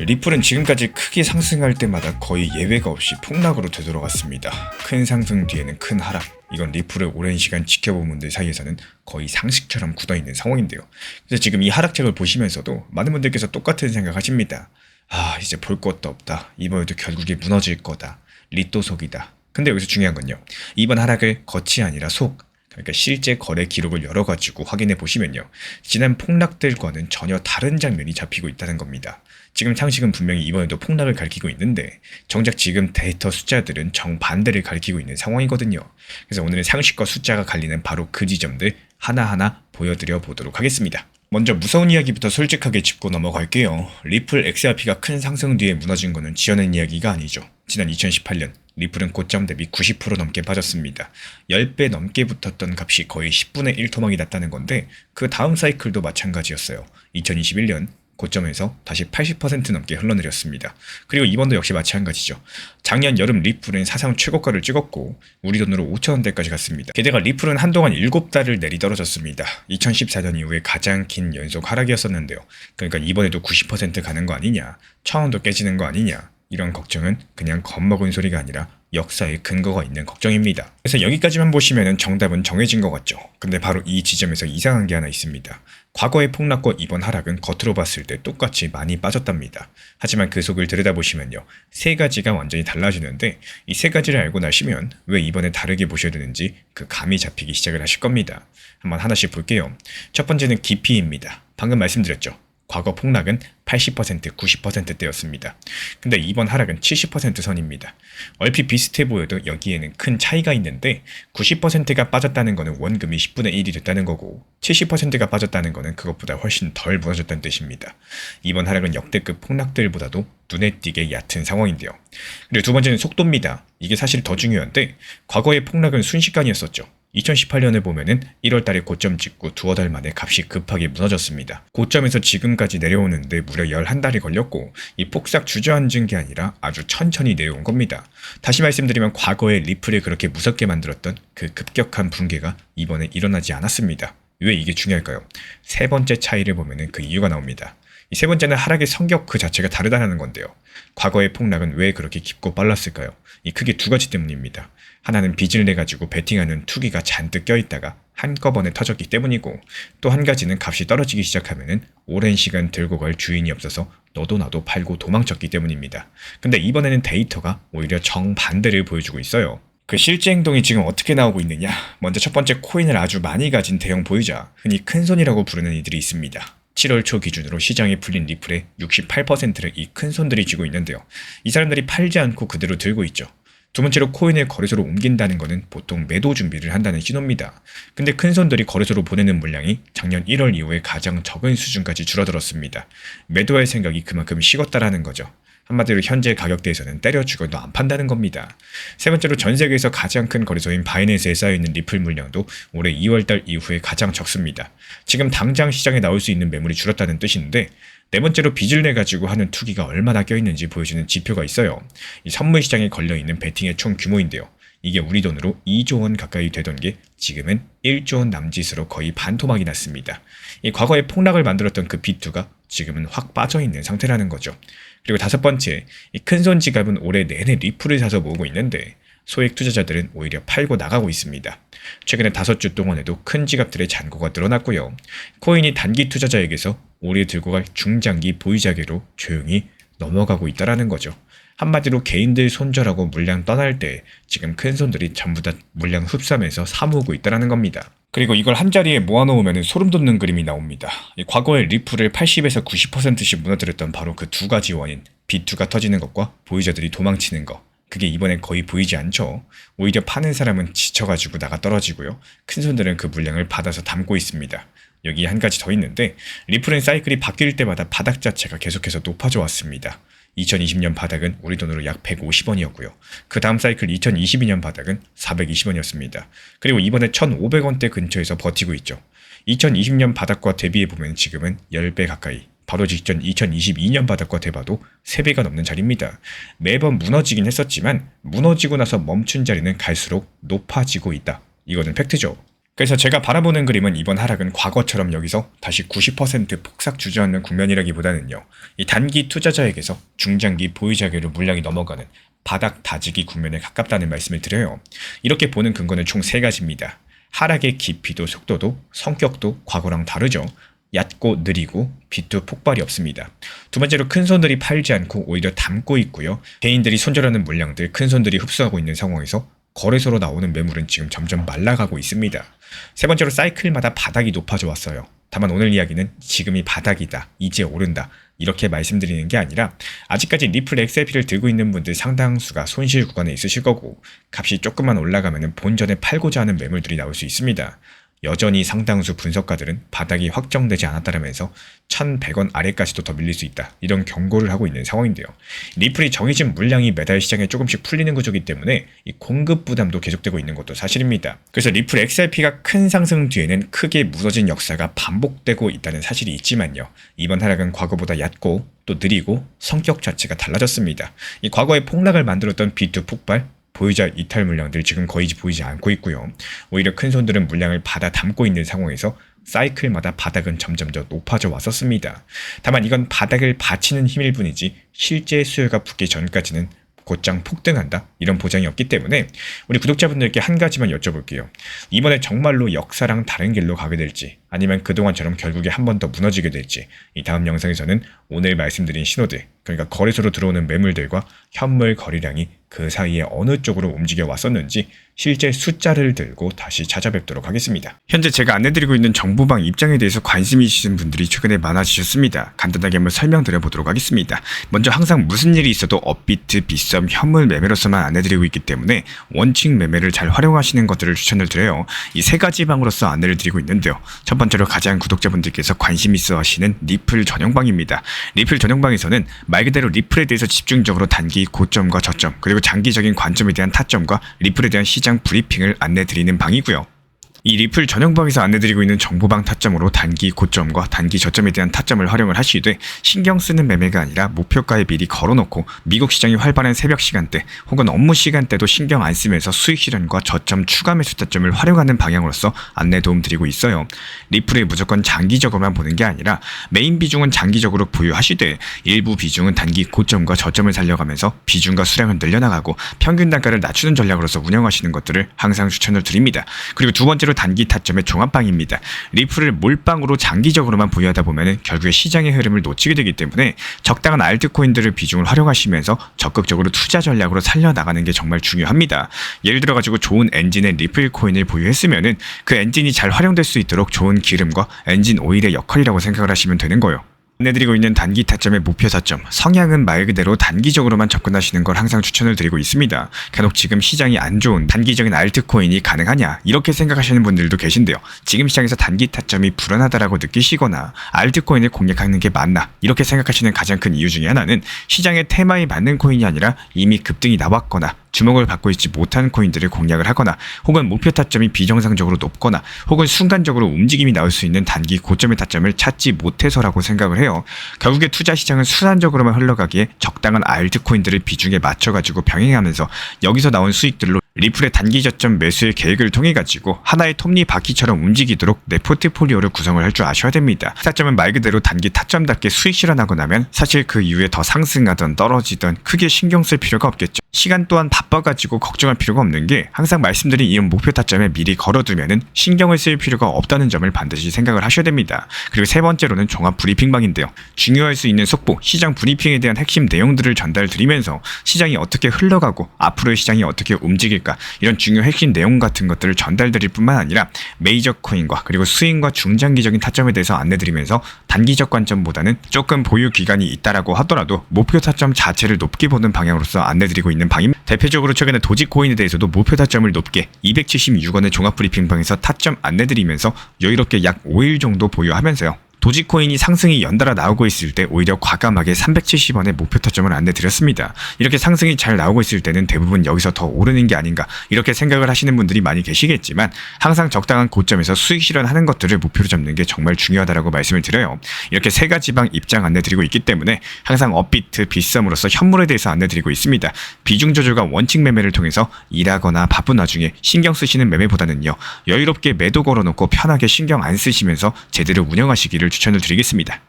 리플은 지금까지 크게 상승할 때마다 거의 예외가 없이 폭락으로 되돌아갔습니다. 큰 상승 뒤에는 큰 하락. 이건 리플을 오랜 시간 지켜본 분들 사이에서는 거의 상식처럼 굳어있는 상황인데요. 그래서 지금 이 하락장을 보시면서도 많은 분들께서 똑같은 생각하십니다. 이제 볼 것도 없다. 이번에도 결국에 무너질 거다. 리또속이다. 근데 여기서 중요한 건요. 이번 하락을 겉이 아니라 속, 그러니까 실제 거래 기록을 열어가지고 확인해 보시면요. 지난 폭락들과는 전혀 다른 장면이 잡히고 있다는 겁니다. 지금 상식은 분명히 이번에도 폭락을 가리키고 있는데 정작 지금 데이터 숫자들은 정반대를 가리키고 있는 상황이거든요. 그래서 오늘은 상식과 숫자가 갈리는 바로 그 지점들 하나하나 보여드려 보도록 하겠습니다. 먼저 무서운 이야기부터 솔직하게 짚고 넘어갈게요. 리플 XRP가 큰 상승 뒤에 무너진 거는 지어낸 이야기가 아니죠. 지난 2018년 리플은 고점 대비 90% 넘게 빠졌습니다. 10배 넘게 붙었던 값이 거의 10분의 1 토막이 났다는 건데 그 다음 사이클도 마찬가지였어요. 2021년 고점에서 다시 80% 넘게 흘러내렸습니다. 그리고 이번도 역시 마찬가지죠. 작년 여름 리플은 사상 최고가를 찍었고 우리 돈으로 5,000원대까지 갔습니다. 게다가 리플은 한동안 7달을 내리떨어졌습니다. 2014년 이후에 가장 긴 연속 하락이었었는데요. 그러니까 이번에도 90% 가는 거 아니냐, 1,000원도 깨지는 거 아니냐, 이런 걱정은 그냥 겁먹은 소리가 아니라 역사에 근거가 있는 걱정입니다. 그래서 여기까지만 보시면 정답은 정해진 것 같죠. 근데 바로 이 지점에서 이상한 게 하나 있습니다. 과거의 폭락과 이번 하락은 겉으로 봤을 때 똑같이 많이 빠졌답니다. 하지만 그 속을 들여다보시면요. 세 가지가 완전히 달라지는데 이 세 가지를 알고 나시면 왜 이번에 다르게 보셔야 되는지 그 감이 잡히기 시작을 하실 겁니다. 한번 하나씩 볼게요. 첫 번째는 깊이입니다. 방금 말씀드렸죠. 과거 폭락은 80%, 90%대였습니다. 근데 이번 하락은 70% 선입니다. 얼핏 비슷해 보여도 여기에는 큰 차이가 있는데 90%가 빠졌다는 것은 원금이 10분의 1이 됐다는 거고 70%가 빠졌다는 것은 그것보다 훨씬 덜 무너졌다는 뜻입니다. 이번 하락은 역대급 폭락들보다도 눈에 띄게 얕은 상황인데요. 그리고 두 번째는 속도입니다. 이게 사실 더 중요한데 과거의 폭락은 순식간이었었죠. 2018년을 보면은 1월 달에 고점 찍고 두어 달 만에 값이 급하게 무너졌습니다. 고점에서 지금까지 내려오는데 무려 11달이 걸렸고 이 폭삭 주저앉은 게 아니라 아주 천천히 내려온 겁니다. 다시 말씀드리면 과거에 리플을 그렇게 무섭게 만들었던 그 급격한 붕괴가 이번에 일어나지 않았습니다. 왜 이게 중요할까요? 세 번째 차이를 보면은 그 이유가 나옵니다. 이 세 번째는 하락의 성격 그 자체가 다르다는 건데요. 과거의 폭락은 왜 그렇게 깊고 빨랐을까요? 이 크게 두 가지 때문입니다. 하나는 빚을 내가지고 베팅하는 투기가 잔뜩 껴있다가 한꺼번에 터졌기 때문이고 또 한 가지는 값이 떨어지기 시작하면은 오랜 시간 들고 갈 주인이 없어서 너도 나도 팔고 도망쳤기 때문입니다. 근데 이번에는 데이터가 오히려 정반대를 보여주고 있어요. 그 실제 행동이 지금 어떻게 나오고 있느냐? 먼저 첫 번째 코인을 아주 많이 가진 대형 보유자, 흔히 큰손이라고 부르는 이들이 있습니다. 7월 초 기준으로 시장에 풀린 리플의 68%를 이 큰손들이 쥐고 있는데요. 이 사람들이 팔지 않고 그대로 들고 있죠. 두 번째로 코인을 거래소로 옮긴다는 것은 보통 매도 준비를 한다는 신호입니다. 근데 큰손들이 거래소로 보내는 물량이 작년 1월 이후에 가장 적은 수준까지 줄어들었습니다. 매도할 생각이 그만큼 식었다라는 거죠. 한마디로 현재 가격대에서는 때려 죽어도 안 판다는 겁니다. 세 번째로 전 세계에서 가장 큰 거래소인 바이낸스에 쌓여있는 리플 물량도 올해 2월달 이후에 가장 적습니다. 지금 당장 시장에 나올 수 있는 매물이 줄었다는 뜻인데 네 번째로 빚을 내가지고 하는 투기가 얼마나 껴있는지 보여주는 지표가 있어요. 이 선물 시장에 걸려있는 베팅의 총 규모인데요. 이게 우리 돈으로 2조 원 가까이 되던 게 지금은 1조 원 남짓으로 거의 반토막이 났습니다. 이 과거에 폭락을 만들었던 그 빚투가 지금은 확 빠져있는 상태라는 거죠. 그리고 다섯 번째, 이 큰손 지갑은 올해 내내 리플을 사서 모으고 있는데 소액 투자자들은 오히려 팔고 나가고 있습니다. 최근에 5주 동안에도 큰 지갑들의 잔고가 늘어났고요. 코인이 단기 투자자에게서 오래 들고 갈 중장기 보유자에게로 조용히 넘어가고 있다는 거죠. 한마디로 개인들 손절하고 물량 떠날 때 지금 큰손들이 전부 다 물량 흡수하면서 사모으고 있다는 겁니다. 그리고 이걸 한자리에 모아놓으면 소름 돋는 그림이 나옵니다. 과거에 리플을 80에서 90%씩 무너뜨렸던 바로 그 두 가지 원인, 빚투가 터지는 것과 보유자들이 도망치는 것. 그게 이번엔 거의 보이지 않죠. 오히려 파는 사람은 지쳐가지고 나가 떨어지고요. 큰손들은 그 물량을 받아서 담고 있습니다. 여기 한 가지 더 있는데 리플은 사이클이 바뀔 때마다 바닥 자체가 계속해서 높아져 왔습니다. 2020년 바닥은 우리 돈으로 약 150원이었고요. 그 다음 사이클 2022년 바닥은 420원이었습니다. 그리고 이번에 1,500원대 근처에서 버티고 있죠. 2020년 바닥과 대비해보면 지금은 10배 가까이, 바로 직전 2022년 바닥과 대봐도 3배가 넘는 자리입니다. 매번 무너지긴 했었지만 무너지고 나서 멈춘 자리는 갈수록 높아지고 있다. 이거는 팩트죠. 그래서 제가 바라보는 그림은 이번 하락은 과거처럼 여기서 다시 90% 폭삭 주저앉는 국면이라기보다는요. 이 단기 투자자에게서 중장기 보유자에게로 물량이 넘어가는 바닥 다지기 국면에 가깝다는 말씀을 드려요. 이렇게 보는 근거는 총 3가지입니다. 하락의 깊이도 속도도 성격도 과거랑 다르죠. 얕고 느리고 비투 폭발이 없습니다. 두 번째로 큰손들이 팔지 않고 오히려 담고 있고요. 개인들이 손절하는 물량들 큰손들이 흡수하고 있는 상황에서 거래소로 나오는 매물은 지금 점점 말라가고 있습니다. 세 번째로 사이클마다 바닥이 높아져 왔어요. 다만 오늘 이야기는 지금이 바닥이다, 이제 오른다 이렇게 말씀드리는 게 아니라 아직까지 리플 XRP를 들고 있는 분들 상당수가 손실 구간에 있으실 거고 값이 조금만 올라가면 본전에 팔고자 하는 매물들이 나올 수 있습니다. 여전히 상당수 분석가들은 바닥이 확정되지 않았다라면서 1,100원 아래까지도 더 밀릴 수 있다 이런 경고를 하고 있는 상황인데요. 리플이 정해진 물량이 매달 시장에 조금씩 풀리는 구조이기 때문에 이 공급 부담도 계속되고 있는 것도 사실입니다. 그래서 리플 XRP가 큰 상승 뒤에는 크게 무너진 역사가 반복되고 있다는 사실이 있지만요. 이번 하락은 과거보다 얕고 또 느리고 성격 자체가 달라졌습니다. 이 과거에 폭락을 만들었던 B2 폭발 보유자 이탈 물량들 지금 거의 보이지 않고 있고요. 오히려 큰 손들은 물량을 받아 담고 있는 상황에서 사이클마다 바닥은 점점 더 높아져 왔었습니다. 다만 이건 바닥을 받치는 힘일 뿐이지 실제 수요가 붙기 전까지는 곧장 폭등한다 이런 보장이 없기 때문에 우리 구독자분들께 한 가지만 여쭤볼게요. 이번에 정말로 역사랑 다른 길로 가게 될지 아니면 그동안처럼 결국에 한 번 더 무너지게 될지 이 다음 영상에서는 오늘 말씀드린 신호들 그러니까 거래소로 들어오는 매물들과 현물 거래량이 그 사이에 어느 쪽으로 움직여 왔었는지 실제 숫자를 들고 다시 찾아뵙도록 하겠습니다. 현재 제가 안내드리고 있는 정보방 입장에 대해서 관심이 있으신 분들이 최근에 많아지셨습니다. 간단하게 한번 설명드려 보도록 하겠습니다. 먼저 항상 무슨 일이 있어도 업비트, 빗썸, 현물 매매로서만 안내드리고 있기 때문에 원칙 매매를 잘 활용하시는 것들을 추천을 드려요. 이 3가지 방으로서 안내를 드리고 있는데요. 첫 번째로 가장 구독자분들께서 관심 있어 하시는 리플 전용방입니다. 리플 전용방에서는 말 그대로 리플에 대해서 집중적으로 단기 고점과 저점 그리고 장기적인 관점에 대한 타점과 리플에 대한 시장 브리핑을 안내드리는 방이고요. 이 리플 전용방에서 안내드리고 있는 정보방 타점으로 단기 고점과 단기 저점에 대한 타점을 활용을 하시되 신경 쓰는 매매가 아니라 목표가에 미리 걸어놓고 미국 시장이 활발한 새벽 시간대 혹은 업무 시간대도 신경 안 쓰면서 수익 실현과 저점 추가 매수 타점을 활용하는 방향으로서 안내 도움 드리고 있어요. 리플을 무조건 장기적으로만 보는 게 아니라 메인 비중은 장기적으로 보유하시되 일부 비중은 단기 고점과 저점을 살려가면서 비중과 수량을 늘려나가고 평균 단가를 낮추는 전략으로서 운영하시는 것들을 항상 추천을 드립니다. 그리고 두 번째로 단기 타점의 종합방입니다. 리플을 몰빵으로 장기적으로만 보유하다 보면 결국에 시장의 흐름을 놓치게 되기 때문에 적당한 알트코인들을 비중을 활용하시면서 적극적으로 투자 전략으로 살려나가는 게 정말 중요합니다. 예를 들어 가지고 좋은 엔진의 리플 코인을 보유했으면은 그 엔진이 잘 활용될 수 있도록 좋은 기름과 엔진 오일의 역할이라고 생각을 하시면 되는 거예요. 안내드리고 있는 단기 타점의 목표 타점, 성향은 말 그대로 단기적으로만 접근하시는 걸 항상 추천을 드리고 있습니다. 간혹 지금 시장이 안 좋은 단기적인 알트코인이 가능하냐 이렇게 생각하시는 분들도 계신데요. 지금 시장에서 단기 타점이 불안하다라고 느끼시거나 알트코인을 공략하는 게 맞나 이렇게 생각하시는 가장 큰 이유 중에 하나는 시장의 테마에 맞는 코인이 아니라 이미 급등이 나왔거나 주목을 받고 있지 못한 코인들을 공략을 하거나 혹은 목표 타점이 비정상적으로 높거나 혹은 순간적으로 움직임이 나올 수 있는 단기 고점의 타점을 찾지 못해서라고 생각을 해요. 결국에 투자 시장은 순환적으로만 흘러가기에 적당한 알트코인들을 비중에 맞춰가지고 병행하면서 여기서 나온 수익들로 리플의 단기 저점 매수의 계획을 통해 가지고 하나의 톱니바퀴처럼 움직이도록 내 포트폴리오를 구성을 할 줄 아셔야 됩니다. 타점은 말 그대로 단기 타점답게 수익 실현하고 나면 사실 그 이후에 더 상승하던 떨어지던 크게 신경 쓸 필요가 없겠죠. 시간 또한 바빠가지고 걱정할 필요가 없는 게 항상 말씀드린 이 목표 타점에 미리 걸어두면은 신경을 쓸 필요가 없다는 점을 반드시 생각을 하셔야 됩니다. 그리고 세 번째로는 종합 브리핑방인데요. 중요할 수 있는 속보, 시장 브리핑에 대한 핵심 내용들을 전달드리면서 시장이 어떻게 흘러가고 앞으로의 시장이 어떻게 움직일까 이런 중요 핵심 내용 같은 것들을 전달드릴 뿐만 아니라 메이저 코인과 그리고 스윙과 중장기적인 타점에 대해서 안내드리면서 단기적 관점보다는 조금 보유 기간이 있다라고 하더라도 목표 타점 자체를 높게 보는 방향으로서 안내드리고 있는 방입니다. 대표적으로 최근에 도지코인에 대해서도 목표 타점을 높게 276원의 종합 브리핑방에서 타점 안내드리면서 여유롭게 약 5일 정도 보유하면서요. 도지코인이 상승이 연달아 나오고 있을 때 오히려 과감하게 370원의 목표 타점을 안내드렸습니다. 이렇게 상승이 잘 나오고 있을 때는 대부분 여기서 더 오르는 게 아닌가 이렇게 생각을 하시는 분들이 많이 계시겠지만 항상 적당한 고점에서 수익 실현하는 것들을 목표로 잡는 게 정말 중요하다고 말씀을 드려요. 이렇게 세 가지 방 입장 안내드리고 있기 때문에 항상 업비트, 빗썸으로서 현물에 대해서 안내드리고 있습니다. 비중 조절과 원칙 매매를 통해서 일하거나 바쁜 와중에 신경 쓰시는 매매보다는요, 여유롭게 매도 걸어놓고 편하게 신경 안 쓰시면서 제대로 운영하시기를 추천을 드리겠습니다.